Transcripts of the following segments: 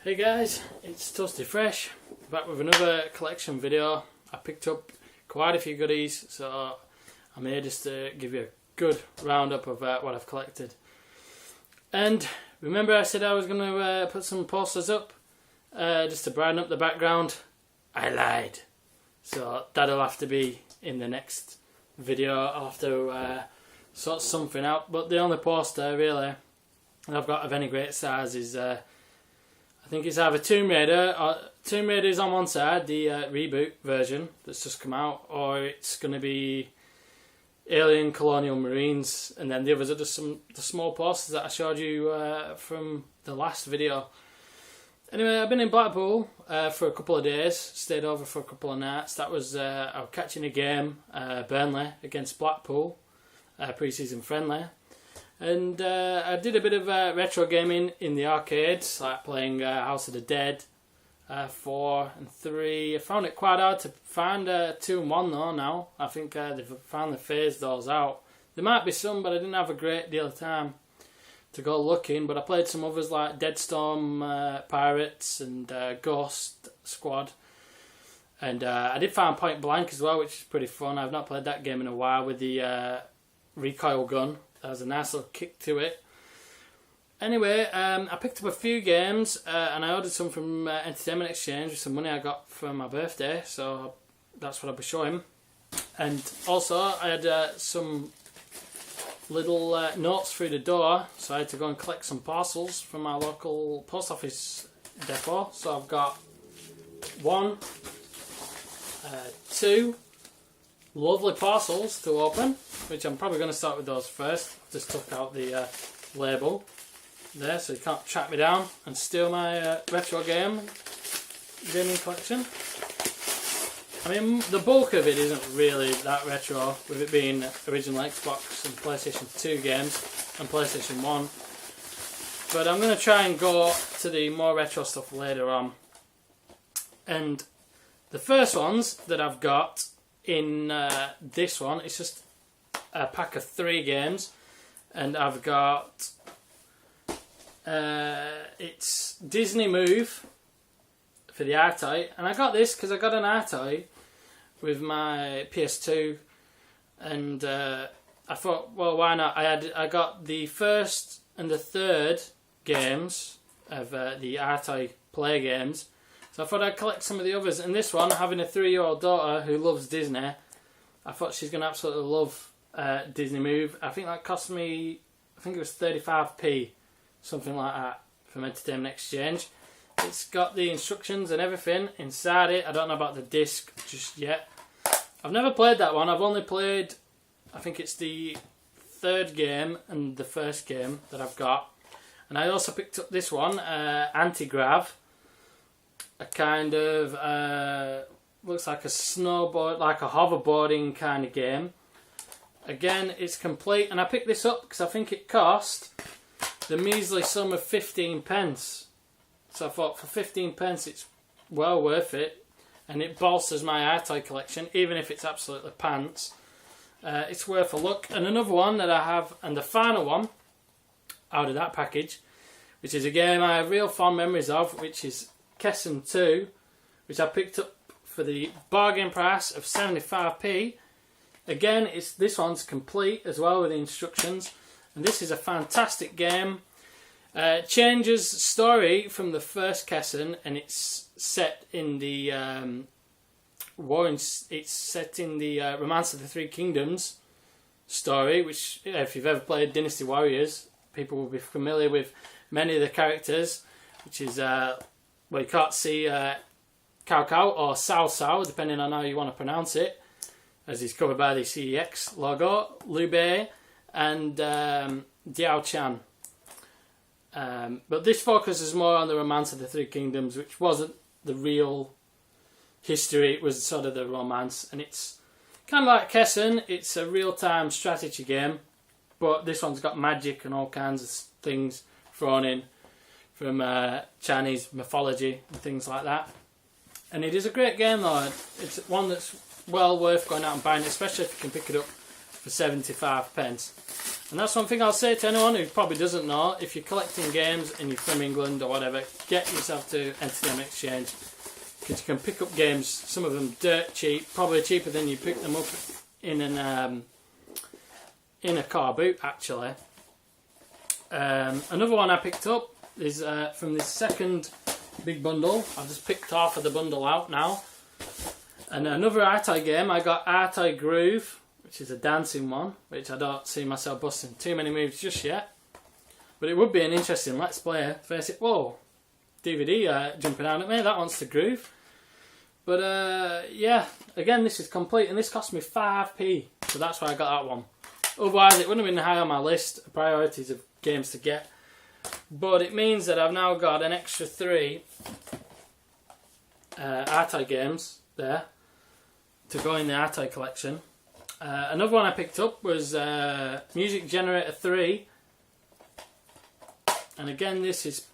Hey guys, it's Toasty Fresh, back with another collection video. I picked up quite a few goodies, so I'm here just to give you a good roundup of what I've collected. And remember I said I was going to put some posters up just to brighten up the background? I lied. So that'll have to be in the next video. I'll have to sort something out, but the only poster really I've got of any great size is I think it's either Tomb Raider, or Tomb Raider is on one side, the reboot version that's just come out, or it's going to be Alien Colonial Marines, and then the others are just the small posters that I showed you from the last video. Anyway, I've been in Blackpool for a couple of days, stayed over for a couple of nights. That was, I was catching a game, Burnley against Blackpool, pre-season friendly. And I did a bit of retro gaming in the arcades, like playing House of the Dead 4 and 3. I found it quite hard to find 2 and 1 though now. I think they've finally phased those out. There might be some, but I didn't have a great deal of time to go looking. But I played some others like Deadstorm Pirates and Ghost Squad. And I did find Point Blank as well, which is pretty fun. I've not played that game in a while with the recoil gun. That was a nice little kick to it. Anyway, I picked up a few games and I ordered some from Entertainment Exchange with some money I got for my birthday, so that's what I'll be showing. And also I had some little notes through the door, so I had to go and collect some parcels from my local post office depot. So I've got 1, 2 lovely parcels to open, which I'm probably going to start with those first. Just took out the label there, so you can't track me down and steal my retro gaming collection. I mean, the bulk of it isn't really that retro, with it being original Xbox and PlayStation 2 games and PlayStation 1. But I'm going to try and go to the more retro stuff later on. And the first ones that I've got in this one, it's just a pack of 3 games, and I've got it's Disney Move for the R-Toy, and I got this because I got an R-Toy with my PS2, and I thought, well, why not? I got the first and the third games of the R-Toy play games. So I thought I'd collect some of the others. And this one, having a 3-year-old daughter who loves Disney, I thought she's going to absolutely love Disney Move. I think that cost me, I think it was 35p, something like that, from Entertainment Exchange. It's got the instructions and everything inside it. I don't know about the disc just yet. I've never played that one. I've only played, I think it's the 3rd game and the 1st game that I've got. And I also picked up this one, Anti-Grav. A kind of looks like a snowboard, like a hoverboarding kind of game. Again, it's complete, and I picked this up because I think it cost the measly sum of 15p. So I thought for 15p it's well worth it, and it bolsters my R-Toy collection, even if it's absolutely pants. It's worth a look. And another one that I have, and the final one out of that package, which is a game I have real fond memories of, which is Kessen 2, which I picked up for the bargain price of 75p. Again, this one's complete as well with the instructions, and this is a fantastic game. Changes story from the first Kessen, and it's set in the it's set in the Romance of the Three Kingdoms story, which if you've ever played Dynasty Warriors, people will be familiar with many of the characters, which is well, you can't see Cao Cao or Cao Cao, depending on how you want to pronounce it, as he's covered by the CEX logo, Liu Bei and Diao Chan. But this focuses more on the Romance of the Three Kingdoms, which wasn't the real history, it was sort of the romance. And it's kind of like Kessen, it's a real-time strategy game, but this one's got magic and all kinds of things thrown in from Chinese mythology and things like that. And it is a great game though. It's one that's well worth going out and buying, especially if you can pick it up for 75p. And that's one thing I'll say to anyone who probably doesn't know. If you're collecting games and you're from England or whatever, get yourself to Entertainment Exchange, because you can pick up games, some of them dirt cheap, probably cheaper than you pick them up in a car boot actually. Another one I picked up is from this second big bundle. I've just picked half of the bundle out now. And another ArtEye game, I got ArtEye Groove, which is a dancing one, which I don't see myself busting too many moves just yet. But it would be an interesting Let's Play. Face it, whoa, DVD jumping out at me, that one's to groove. But yeah, again, this is complete, and this cost me 5p, so that's why I got that one. Otherwise, it wouldn't have been high on my list of priorities of games to get. But it means that I've now got an extra 3 ArtEye games there to go in the ArtEye collection. Another one I picked up was Music Generator 3. And again, this is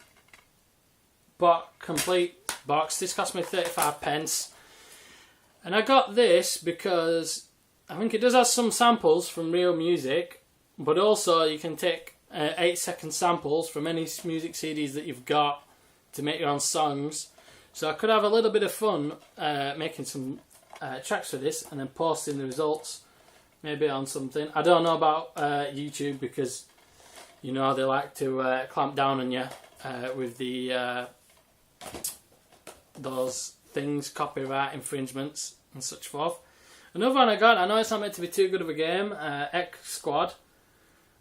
complete box. This cost me 35p. And I got this because I think it does have some samples from real music, but also you can take 8-second samples from any music CDs that you've got to make your own songs. So I could have a little bit of fun making some tracks for this and then posting the results maybe on something. I don't know about YouTube, because you know they like to clamp down on you with the those things, copyright infringements and such forth. Another one I got, I know it's not meant to be too good of a game, X Squad,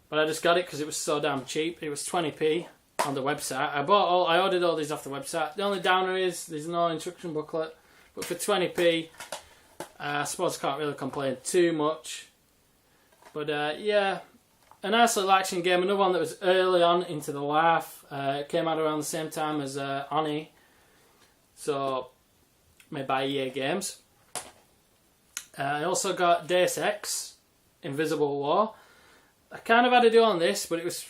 but I just got it because it was so damn cheap. It was 20p on the website. I ordered all these off the website. The only downer is there's no instruction booklet, but for 20p, I suppose I can't really complain too much. But yeah, a nice little action game. Another one that was early on into the life. It came out around the same time as Oni, so made by EA Games. I also got Deus Ex Invisible War. I kind of had a deal on this, but it was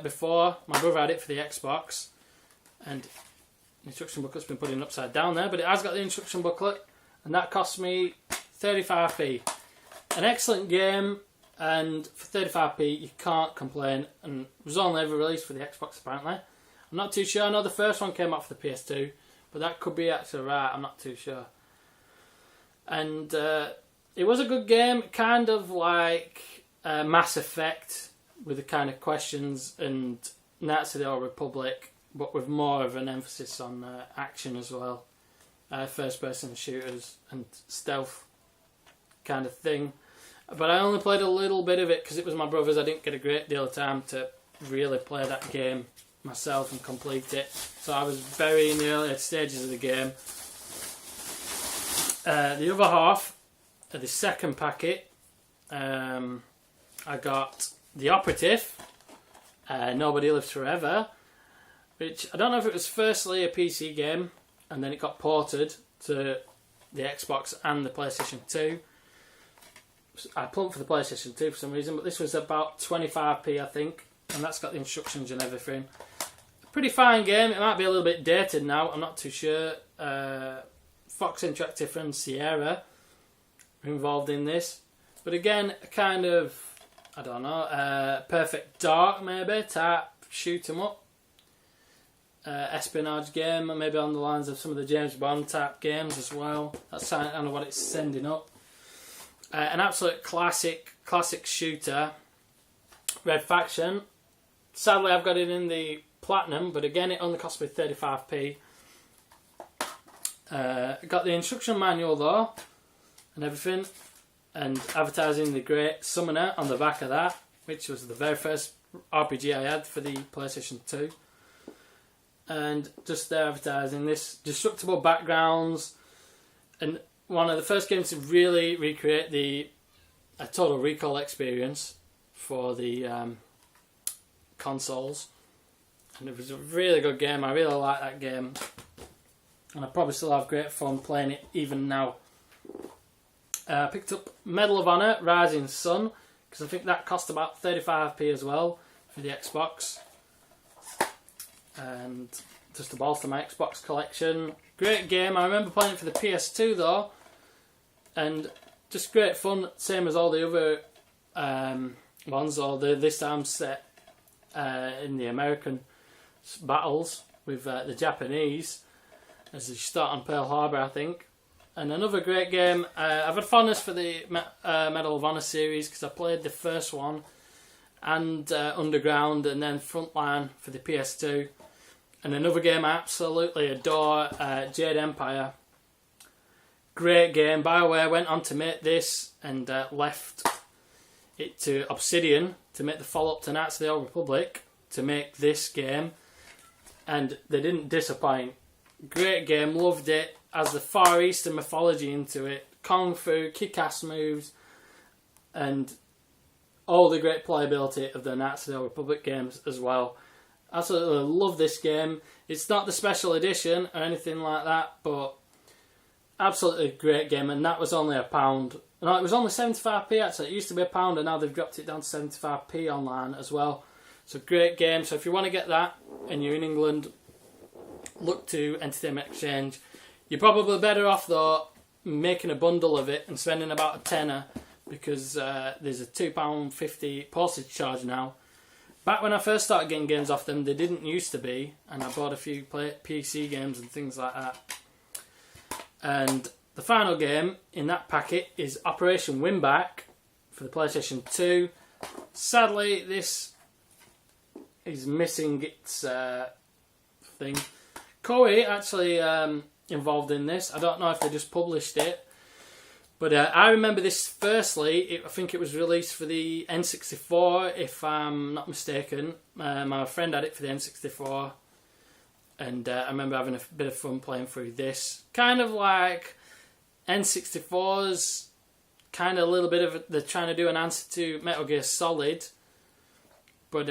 before my brother had it for the Xbox, and the instruction booklet's been put in upside down there, but it has got the instruction booklet, and that cost me 35p. An excellent game, and for 35p you can't complain, and it was only ever released for the Xbox apparently. I'm not too sure. I know the first one came out for the PS2, but that could be actually right, I'm not too sure. And it was a good game, kind of like Mass Effect, with the kind of questions, and Knights of the Old Republic, but with more of an emphasis on action as well. First person shooters and stealth kind of thing. But I only played a little bit of it because it was my brother's. I didn't get a great deal of time to really play that game myself and complete it. So I was very in the earlier stages of the game. The other half of the second packet, I got The Operative, Nobody Lives Forever, which I don't know if it was firstly a PC game and then it got ported to the Xbox and the PlayStation 2. I plumped for the PlayStation 2 for some reason, but this was about 25p I think, and that's got the instructions and everything. A pretty fine game. It might be a little bit dated now, I'm not too sure. Fox Interactive and Sierra are involved in this, but again, a kind of, I don't know, Perfect Dark maybe type shoot 'em up, espionage game, maybe on the lines of some of the James Bond type games as well. That's kind of what it's sending up. An absolute classic shooter, Red Faction. Sadly, I've got it in the Platinum, but again, it only cost me 35p. Got the instruction manual though, and everything, and advertising the Great Summoner on the back of that, which was the very first RPG I had for the PlayStation 2. And just there advertising this, destructible backgrounds, and one of the first games to really recreate a Total Recall experience for the consoles. And it was a really good game. I really like that game, and I probably still have great fun playing it even now. I picked up Medal of Honor Rising Sun, because I think that cost about 35p as well for the Xbox. And just to bolster my Xbox collection. Great game. I remember playing it for the PS2 though, and just great fun, same as all the other ones, or this time set in the American battles with the Japanese, as they start on Pearl Harbor, I think. And another great game. I've had fondness for the Medal of Honor series because I played the first one and Underground, and then Frontline for the PS2. And another game I absolutely adore, Jade Empire. Great game. BioWare went on to make this and left it to Obsidian to make the follow-up to Knights of the Old Republic to make this game. And they didn't disappoint. Great game, loved it. Has the Far Eastern mythology into it. Kung Fu, kick-ass moves, and all the great playability of the Knights of the Old Republic games as well. Absolutely love this game. It's not the special edition or anything like that, but absolutely great game. And that was only £1. No, it was only 75p actually. It used to be £1, and now they've dropped it down to 75p online as well. So great game. So if you want to get that and you're in England, look to Entertainment Exchange. You're probably better off though making a bundle of it and spending about a tenner, because there's a £2.50 postage charge now. Back when I first started getting games off them, they didn't used to be, and I bought a few PC games and things like that. And the final game in that packet is Operation Winback for the PlayStation 2. Sadly, this is missing its thing. Koei actually involved in this. I don't know if they just published it. But I remember this firstly, I think it was released for the N64, if I'm not mistaken. My friend had it for the N64. And I remember having a bit of fun playing through this. Kind of like N64's, kind of a little bit of, they're trying to do an answer to Metal Gear Solid. But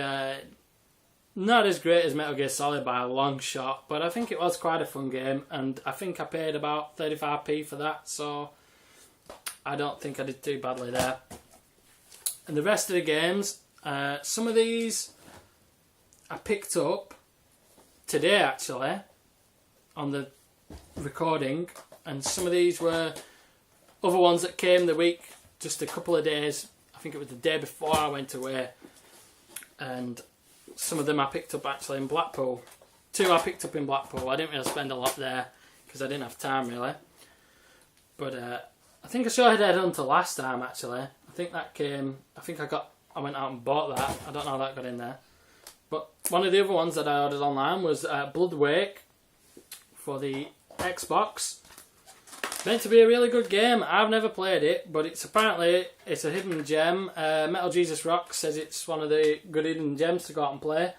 not as great as Metal Gear Solid by a long shot. But I think it was quite a fun game. And I think I paid about 35p for that, so I don't think I did too badly there. And the rest of the games, some of these I picked up today actually on the recording, and some of these were other ones that came the week, just a couple of days. I think it was the day before I went away, and some of them I picked up actually in Blackpool. 2 I picked up in Blackpool. I didn't really spend a lot there because I didn't have time really, but I think I showed Headhunter last time actually. I think that came, I went out and bought that. I don't know how that got in there. But one of the other ones that I ordered online was Bloodwake for the Xbox. Meant to be a really good game. I've never played it, but it's a hidden gem. Metal Jesus Rock says it's one of the good hidden gems to go out and play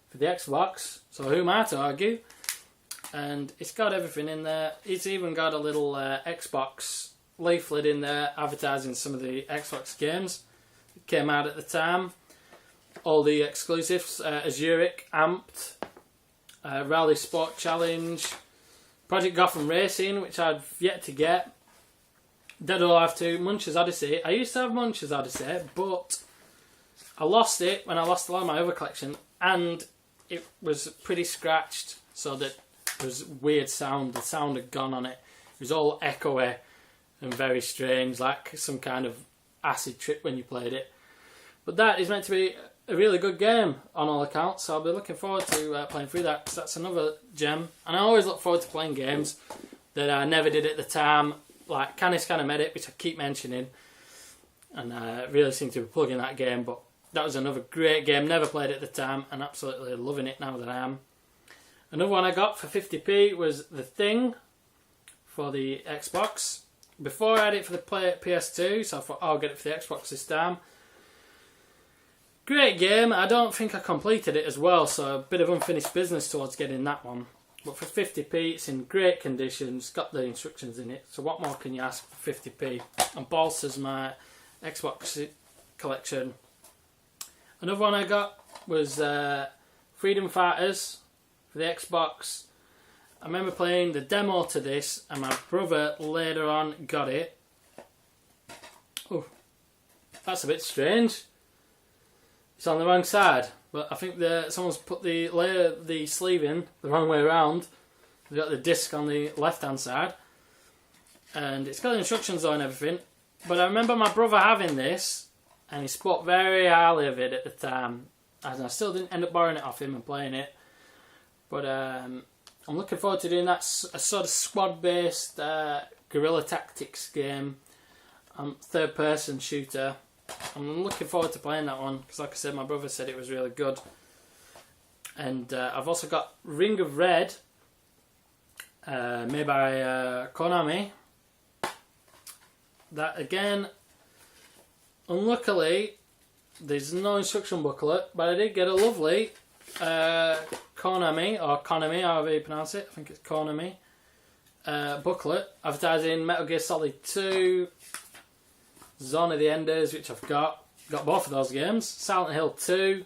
for the Xbox. So who am I to argue? And it's got everything in there. It's even got a little Xbox leaflet in there advertising some of the Xbox games that came out at the time. All the exclusives, Azuric, Amped, Rally Sport Challenge, Project Gotham Racing, which I've yet to get, Dead or Alive 2, Munch's Odyssey. I used to have Munch's Odyssey, but I lost it when I lost a lot of my other collection, and it was pretty scratched, so that there was weird sound. The sound had gone on it. It was all echoey and very strange, like some kind of acid trip when you played it. But that is meant to be a really good game on all accounts, so I'll be looking forward to playing through that, because that's another gem. And I always look forward to playing games that I never did at the time, like Canis Canem Edit, which I keep mentioning, and I really seem to be plugging that game. But that was another great game, never played it at the time, and absolutely loving it now that I am. Another one I got for 50p was The Thing for the Xbox. Before I had it for the PS2, so I thought I'll get it for the Xbox this time. Great game. I don't think I completed it as well, so a bit of unfinished business towards getting that one. But for 50p, it's in great condition. It's got the instructions in it, so what more can you ask for 50p? And bolsters my Xbox collection. Another one I got was Freedom Fighters for the Xbox. I remember playing the demo to this, and my brother later on got it. Oh, that's a bit strange. It's on the wrong side, but I think someone's put the sleeve in the wrong way around. They've got the disc on the left-hand side, and it's got the instructions on and everything. But I remember my brother having this, and he spoke very highly of it at the time. And I still didn't end up borrowing it off him and playing it. But I'm looking forward to doing that, a sort of squad-based guerrilla tactics game, third-person shooter. I'm looking forward to playing that one because, like I said, my brother said it was really good. And I've also got Ring of Red, made by Konami. That again, unluckily, there's no instruction booklet, but I did get a lovely Konami, or Konami, however you pronounce it. I think it's Konami booklet advertising Metal Gear Solid 2, Zone of the Enders, which I've got both of those games, Silent Hill 2,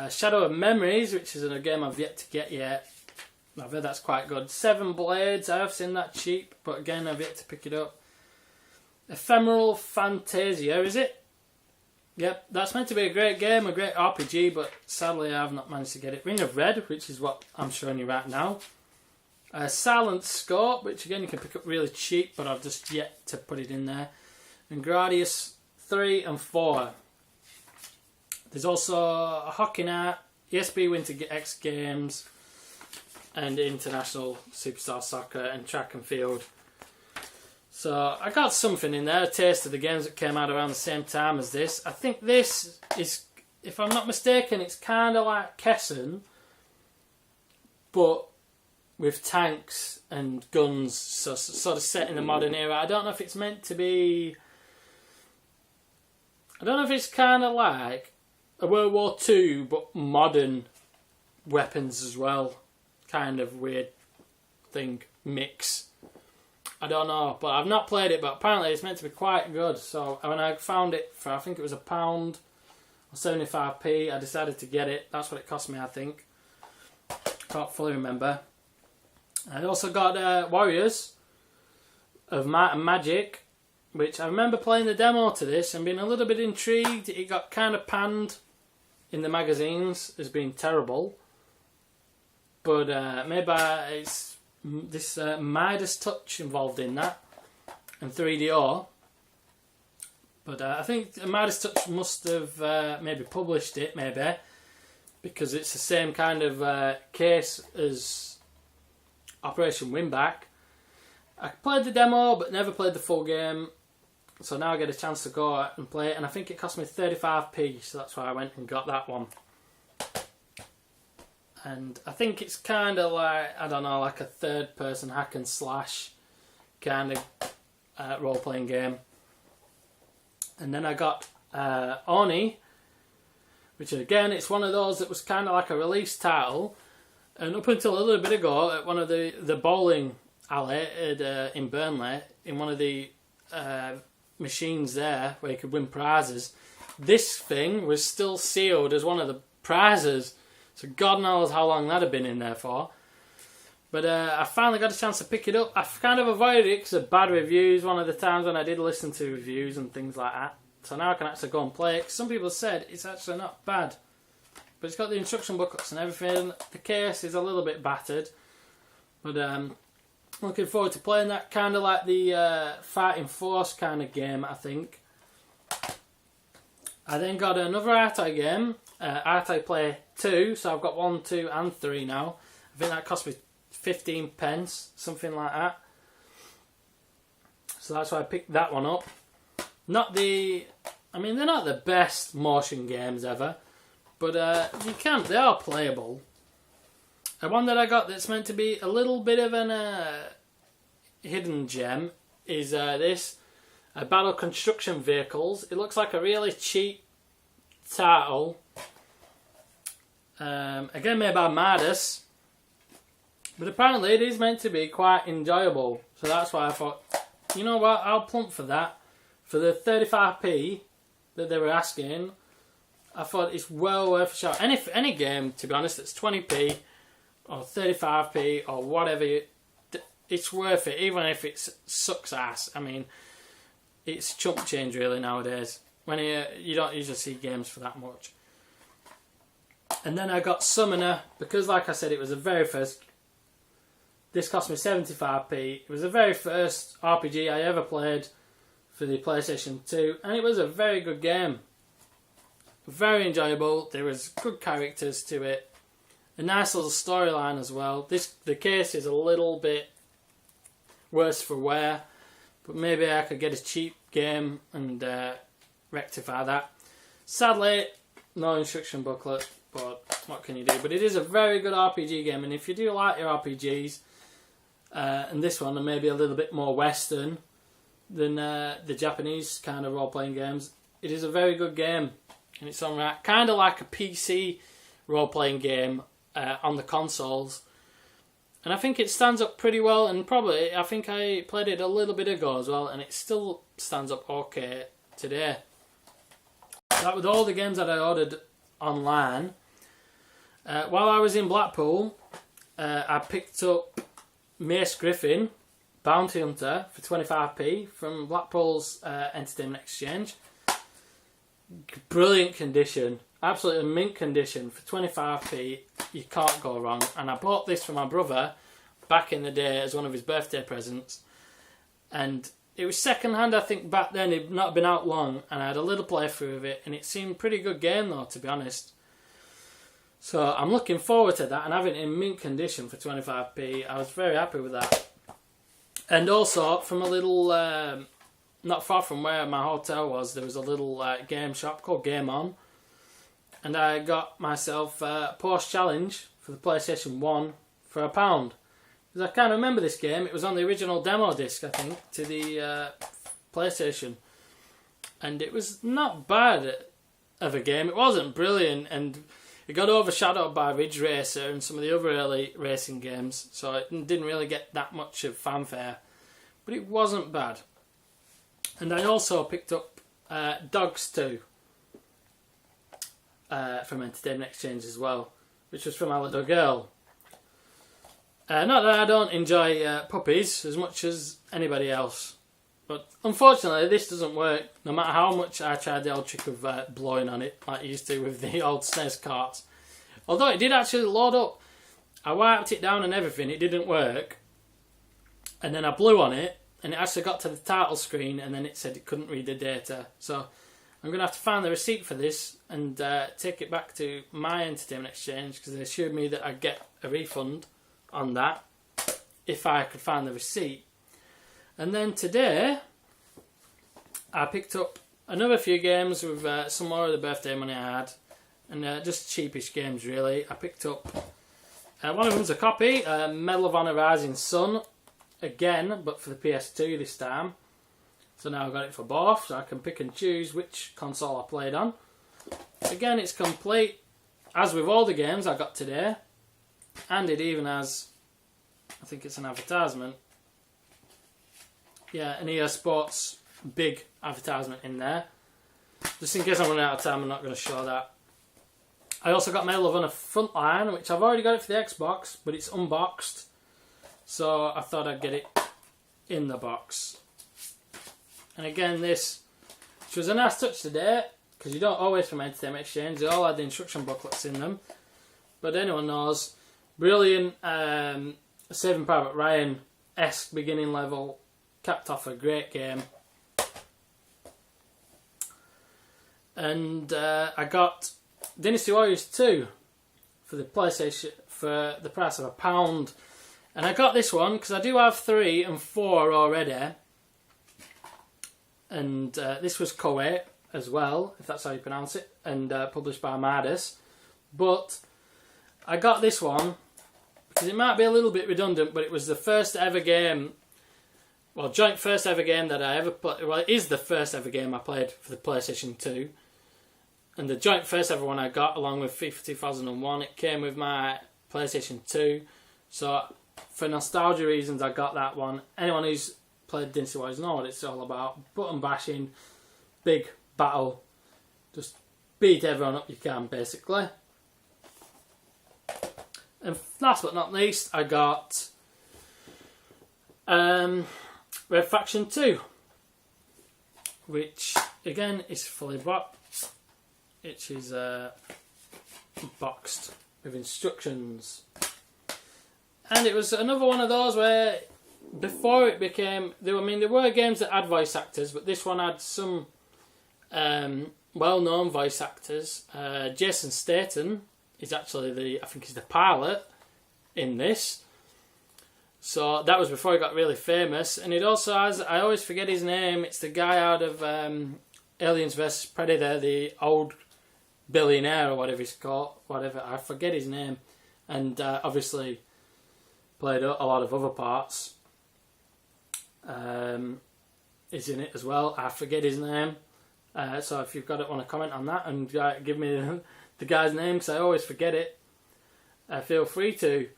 Shadow of Memories, which isn't a game I've yet to get yet. I've heard that's quite good. Seven Blades, I have seen that cheap, but again I've yet to pick it up. Ephemeral Fantasia, is it? Yep, that's meant to be a great game, a great RPG, but sadly I have not managed to get it. Ring of Red, which is what I'm showing you right now. Silent Scope, which again you can pick up really cheap, but I've just yet to put it in there. And Gradius 3 and 4. There's also a Hockey Night, ESP Winter X Games, and International Superstar Soccer and Track and Field. So I got something in there, a taste of the games that came out around the same time as this. I think this is, if I'm not mistaken, it's kind of like Kessen, but with tanks and guns, so sort of set in the modern era. I don't know if it's meant to be... I don't know if it's kind of like a World War II, but modern weapons as well. Kind of weird thing, mix. I don't know, but I've not played it, but apparently it's meant to be quite good. So when I found it for, I think it was £1 or 75p, I decided to get it. That's what it cost me, I think. Can't fully remember. I also got Warriors of Might and Magic, which I remember playing the demo to this and being a little bit intrigued. It got kind of panned in the magazines as being terrible. But maybe it's this Midas Touch involved in that, and 3DO. But I think Midas Touch must have maybe published it, maybe, because it's the same kind of case as Operation Winback. I played the demo, but never played the full game, so now I get a chance to go out and play it, and I think it cost me 35p, so that's why I went and got that one. And I think it's kind of like, I don't know, like a third-person hack and slash kind of role-playing game. And then I got Oni, which again, it's one of those that was kind of like a release title. And up until a little bit ago, at one of the bowling alley in Burnley, in one of the machines there where you could win prizes, this thing was still sealed as one of the prizes. So God knows how long that had been in there for. But I finally got a chance to pick it up. I've kind of avoided it because of bad reviews one of the times when I did listen to reviews and things like that. So now I can actually go and play it. Some people said it's actually not bad. But it's got the instruction booklets and everything. The case is a little bit battered. But looking forward to playing that, kind of like the Fighting Force kind of game, I think. I then got another Artai game. Artai Play 2, so I've got 1, 2 and 3 now. I think that cost me 15 pence, something like that. So that's why I picked that one up. Not the... I mean, they're not the best motion games ever, but they are playable. And one that I got that's meant to be a little bit of an hidden gem is this. Battle Construction Vehicles. It looks like a really cheap title. Again made by Midas. But apparently it is meant to be quite enjoyable. So that's why I thought, you know what, I'll plump for that. For the 35p that they were asking, I thought it's well worth a shot. Any game, to be honest, that's 20p or 35p or whatever, it's worth it, even if it sucks ass. I mean, it's chump change really nowadays. When you don't usually see games for that much. And then I got Summoner, because like I said, it was the very first. This cost me 75p. It was the very first RPG I ever played for the PlayStation 2, and it was a very good game. Very enjoyable. There was good characters to it. A nice little storyline as well. The case is a little bit worse for wear, but maybe I could get a cheap game and rectify that. Sadly, no instruction booklet, but what can you do? But it is a very good RPG game, and if you do like your RPGs, and this one, and maybe a little bit more Western than the Japanese kind of role-playing games, it is a very good game. And it's on right, kind of like a PC role-playing game on the consoles. And I think it stands up pretty well, and probably, I think I played it a little bit ago as well, and it still stands up okay today. That with all the games that I ordered online, while I was in Blackpool, I picked up Mace Griffin, Bounty Hunter, for 25p from Blackpool's Entertainment Exchange. Brilliant condition, absolutely mint condition for 25p. You can't go wrong. And I bought this for my brother back in the day as one of his birthday presents, and it was second hand, I think, back then. It'd not been out long, and I had a little playthrough of it, and it seemed a pretty good game though, to be honest. So I'm looking forward to that, and having it in mint condition for 25p, I was very happy with that. And also, from a little not far from where my hotel was, there was a little game shop called Game On, and I got myself Post Challenge for the PlayStation 1 for £1. Because I can't remember this game. It was on the original demo disc, I think, to the PlayStation, and it was not bad of a game. It wasn't brilliant, and it got overshadowed by Ridge Racer and some of the other early racing games, so it didn't really get that much of fanfare, but it wasn't bad. And I also picked up Dogs 2 from Entertainment Exchange as well, which was for my little girl. Not that I don't enjoy puppies as much as anybody else, but unfortunately this doesn't work, no matter how much I tried the old trick of blowing on it, like I used to with the old SNES carts. Although it did actually load up. I wiped it down and everything, it didn't work. And then I blew on it, and it actually got to the title screen, and then it said it couldn't read the data. So I'm going to have to find the receipt for this and take it back to my Entertainment Exchange, because they assured me that I'd get a refund on that if I could find the receipt. And then today I picked up another few games with some more of the birthday money I had, and just cheapish games really. I picked up one of them's a copy, Medal of Honor Rising Sun, again, but for the PS2 this time. So now I've got it for both, so I can pick and choose which console I played on. Again, it's complete, as with all the games I got today, and it even has, I think it's an advertisement. Yeah, an EA Sports big advertisement in there. Just in case I'm running out of time, I'm not going to show that. I also got Medal of Honor Frontline, which I've already got it for the Xbox, but it's unboxed. So I thought I'd get it in the box. And again, this, which was a nice touch today, because you don't always from Entertainment Exchange, they all had the instruction booklets in them. But anyone knows, brilliant Saving Private Ryan-esque beginning level, capped off a great game. And I got Dynasty Warriors 2 for the PlayStation for the price of £1. And I got this one because I do have 3 and 4 already. And this was Koei as well, if that's how you pronounce it, and published by Midas. But I got this one because it might be a little bit redundant, but it was the first ever game, well, joint first ever game that I ever played. Well, it is the first ever game I played for the PlayStation 2. And the joint first ever one I got, along with FIFA 2001, it came with my PlayStation 2. So for nostalgia reasons, I got that one. Anyone who's played Dynasty Warriors know what it's all about. Button bashing, big battle, just beat everyone up you can, basically. And last but not least, I got Red Faction 2, which again is fully boxed. It is boxed with instructions. And it was another one of those where before it became, there were games that had voice actors, but this one had some well-known voice actors. Jason Statham is actually I think he's the pilot in this. So that was before he got really famous. And it also has, I always forget his name, it's the guy out of Aliens vs Predator, the old billionaire or whatever he's called, I forget his name. And obviously played a lot of other parts. Is in it as well. I forget his name. So if you've got it, want to comment on that and give me the guy's name, because I always forget it, feel free to.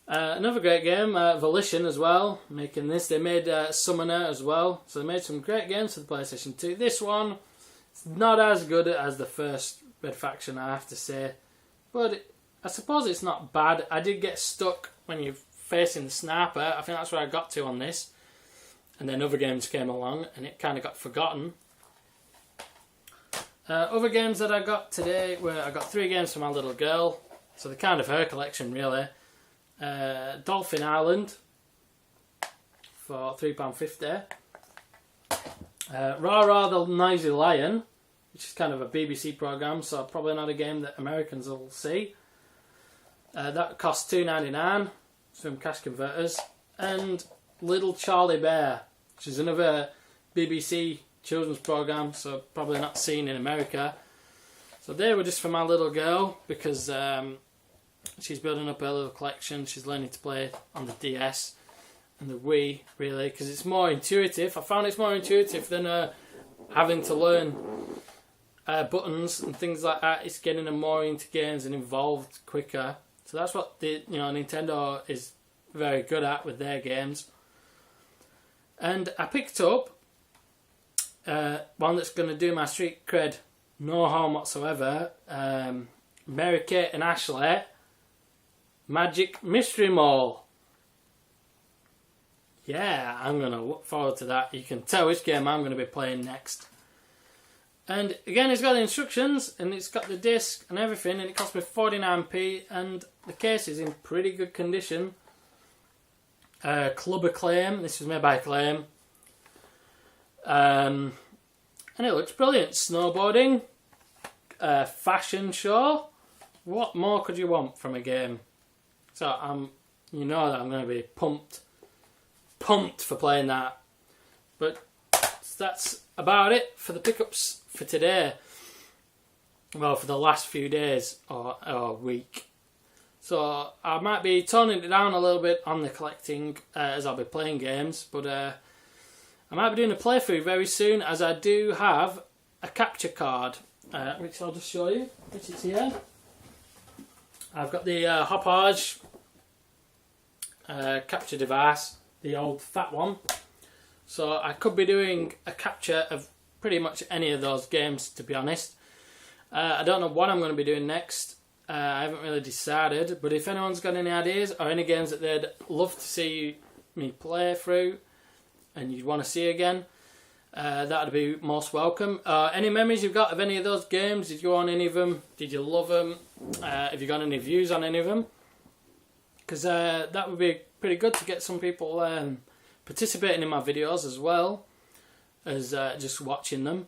Another great game, Volition as well, making this. They made Summoner as well, so they made some great games for the PlayStation 2. This one, it's not as good as the first Red Faction, I have to say, but I suppose it's not bad. I did get stuck when you're facing the sniper. I think that's where I got to on this, and then other games came along and it kind of got forgotten. Other games that I got today were, I got 3 games for my little girl, so they're kind of her collection really. Dolphin Island for £3.50. Rah Rah the Noisy Lion, which is kind of a BBC programme, so probably not a game that Americans will see. That costs $2.99 from Cash Converters. And Little Charlie Bear, which is another BBC children's programme, so probably not seen in America. So they were just for my little girl, because she's building up her little collection. She's learning to play on the DS and the Wii, really, because it's more intuitive. I found it's more intuitive than having to learn buttons and things like that. It's getting them more into games and involved quicker. So that's what Nintendo is very good at with their games. And I picked up one that's going to do my street cred no harm whatsoever. Mary-Kate and Ashley Magic Mystery Mall. Yeah, I'm going to look forward to that. You can tell which game I'm going to be playing next. And again, it's got the instructions and it's got the disc and everything, and it cost me 49p, and the case is in pretty good condition. Club Acclaim, this was made by Acclaim. And it looks brilliant. Snowboarding, fashion show. What more could you want from a game? So you know that I'm going to be pumped for playing that. But that's about it for the pickups for today. Well, for the last few days or week. So I might be toning it down a little bit on the collecting as I'll be playing games, but I might be doing a playthrough very soon, as I do have a capture card, which I'll just show you, which is here. I've got the Hauppauge capture device, the old fat one. So I could be doing a capture of pretty much any of those games, to be honest. I don't know what I'm going to be doing next. I haven't really decided, but if anyone's got any ideas or any games that they'd love to see me play through and you'd want to see again, that would be most welcome. Any memories you've got of any of those games? Did you own any of them? Did you love them? Have you got any views on any of them? Because that would be pretty good to get some people participating in my videos as well as just watching them.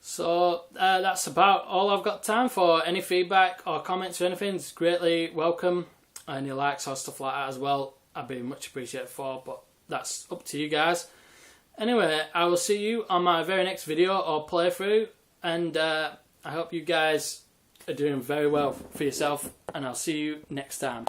So that's about all I've got time for. Any feedback or comments or anything is greatly welcome. Any likes or stuff like that as well, I'd be much appreciated for, but that's up to you guys. Anyway, I will see you on my very next video or playthrough, and I hope you guys are doing very well for yourself, and I'll see you next time.